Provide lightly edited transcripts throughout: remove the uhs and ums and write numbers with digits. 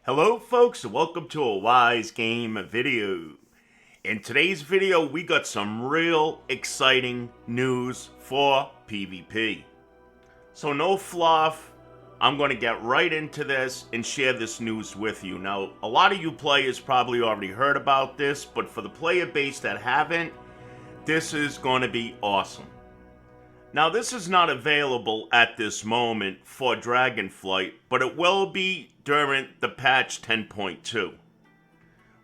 Hello folks, and welcome to a Wise Game video. In today's video, we got some real exciting news for PvP. So no fluff, I'm going to get right into this and share this news with you. Now, a lot of you players probably already heard about this, but for the player base that haven't, this is going to be awesome. Now, this is not available at this moment for Dragonflight, but it will be during the patch 10.2,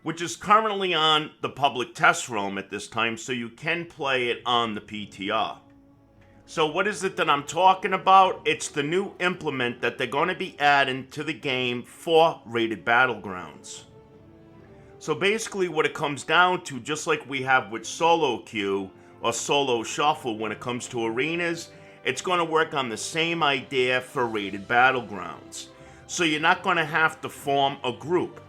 which is currently on the public test realm at this time, so you can play it on the PTR. So what is it that I'm talking about? It's the new implement that they're going to be adding to the game for rated battlegrounds. So basically what it comes down to, just like we have with solo queue, or solo shuffle when it comes to arenas, it's going to work on the same idea for rated battlegrounds. So you're not going to have to form a group.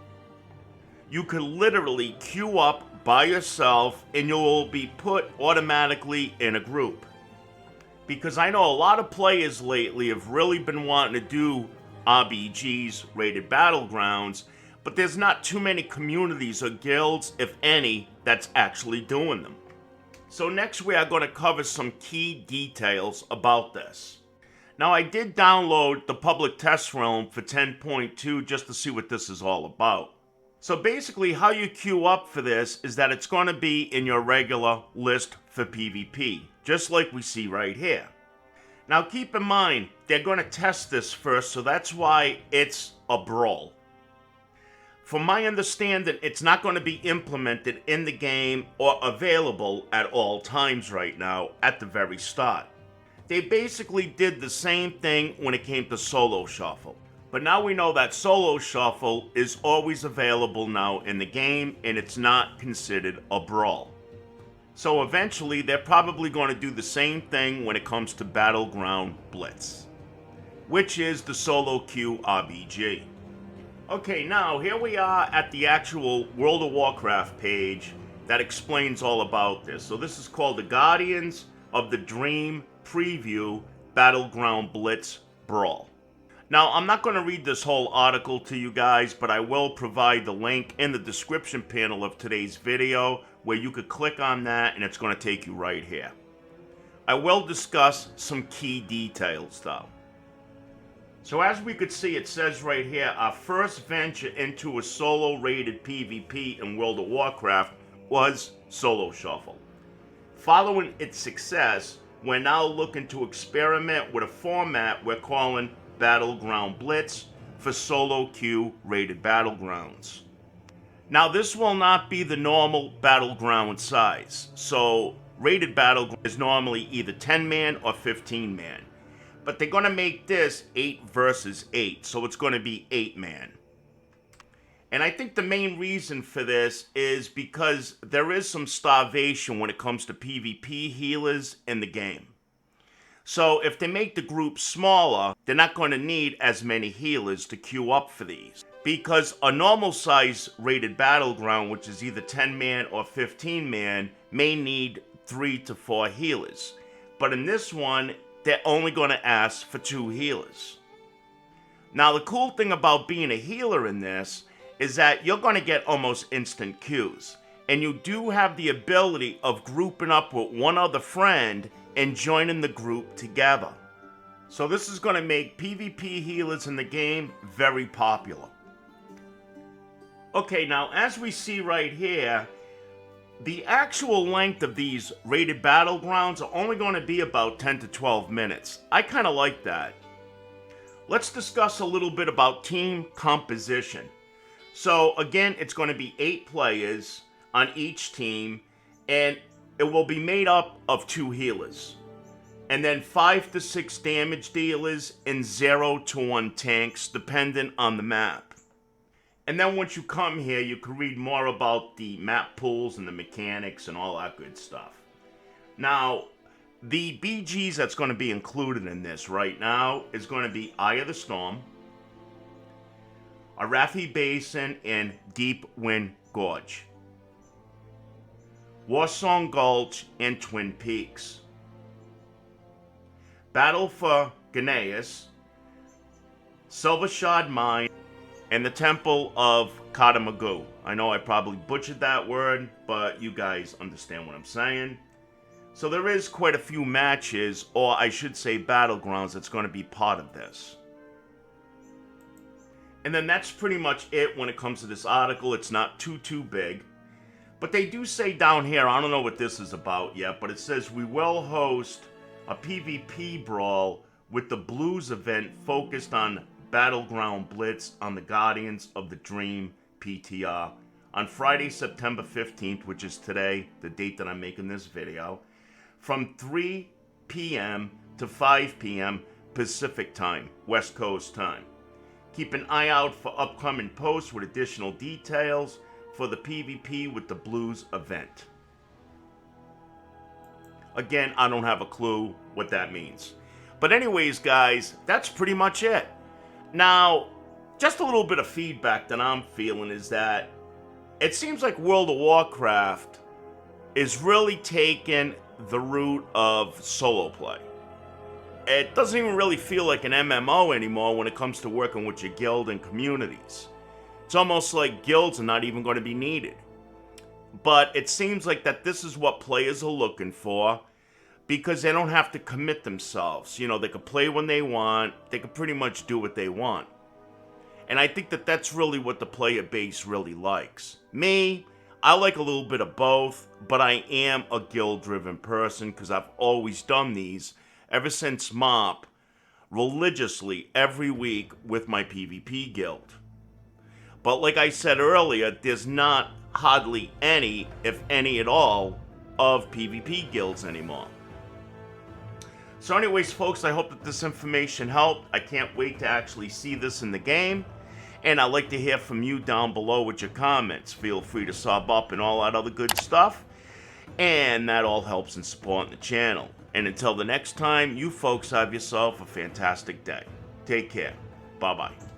You could literally queue up by yourself and you will be put automatically in a group. Because I know a lot of players lately have really been wanting to do RBGs, rated battlegrounds, but there's not too many communities or guilds, if any, that's actually doing them. So next we are going to cover some key details about this. Now I did download the public test realm for 10.2 just to see what this is all about. So basically how you queue up for this is that it's going to be in your regular list for PvP, just like we see right here. Now keep in mind, they're going to test this first, so that's why it's a brawl. From my understanding, it's not going to be implemented in the game or available at all times right now at the very start. They basically did the same thing when it came to solo shuffle. But now we know that solo shuffle is always available now in the game and it's not considered a brawl. So eventually they're probably going to do the same thing when it comes to Battleground Blitz, which is the solo queue RBG. Okay, now here we are at the actual World of Warcraft page that explains all about this. So this is called the Guardians of the Dream Preview Battleground Blitz Brawl. Now, I'm not going to read this whole article to you guys, but I will provide the link in the description panel of today's video where you could click on that and it's going to take you right here. I will discuss some key details though. So as we could see, it says right here, our first venture into a solo rated PvP in World of Warcraft was Solo Shuffle. Following its success, we're now looking to experiment with a format we're calling Battleground Blitz for solo queue rated battlegrounds. Now this will not be the normal battleground size. So rated battleground is normally either 10-man or 15-man. But they're going to make this 8 versus 8, so it's going to be 8-man. And I think the main reason for this is because there is some starvation when it comes to PvP healers in the game. So if they make the group smaller, they're not going to need as many healers to queue up for these. Because a normal size rated battleground, which is either 10-man or 15-man, may need 3 to 4 healers. But in this one, they're only going to ask for 2 healers. Now the cool thing about being a healer in this is that you're going to get almost instant queues. And you do have the ability of grouping up with one other friend and joining the group together. So this is going to make PvP healers in the game very popular. Okay, now as we see right here, the actual length of these rated battlegrounds are only going to be about 10 to 12 minutes. I kind of like that. Let's discuss a little bit about team composition. So again, it's going to be 8 players on each team, and it will be made up of 2 healers. And then 5 to 6 damage dealers and 0 to 1 tanks, dependent on the map. And then once you come here, you can read more about the map pools and the mechanics and all that good stuff. Now, the BGs that's going to be included in this right now is going to be Eye of the Storm, Arathi Basin, and Deep Wind Gorge, Warsong Gulch, and Twin Peaks. Battle for Gneis, Silvershard Mine, and the Temple of Katamagu. I know I probably butchered that word, but you guys understand what I'm saying. So there is quite a few matches, or I should say battlegrounds, that's going to be part of this. And then that's pretty much it when it comes to this article. It's not too big. But they do say down here, I don't know what this is about yet, but it says we will host a PvP brawl with the Blues event focused on Battleground Blitz on the Guardians of the Dream PTR on Friday, September 15th, which is today, the date that I'm making this video, from 3 p.m. to 5 p.m. Pacific time, West Coast time. Keep an eye out for upcoming posts with additional details for the PvP with the Blues event. Again, I don't have a clue what that means. But anyways, guys, that's pretty much it. Now, just a little bit of feedback that I'm feeling is that it seems like World of Warcraft is really taking the route of solo play. It doesn't even really feel like an MMO anymore when it comes to working with your guild and communities. It's almost like guilds are not even going to be needed. But it seems like that this is what players are looking for because they don't have to commit themselves. You know, they can play when they want. They can pretty much do what they want. And I think that that's really what the player base really likes. Me, I like a little bit of both, but I am a guild-driven person because I've always done these ever since MOP, religiously every week with my PvP guild. But like I said earlier, there's not hardly any, if any at all, of PvP guilds anymore. So anyways, folks, I hope that this information helped. I can't wait to actually see this in the game. And I'd like to hear from you down below with your comments. Feel free to sub up and all that other good stuff. And that all helps in supporting the channel. And until the next time, you folks have yourself a fantastic day. Take care. Bye-bye.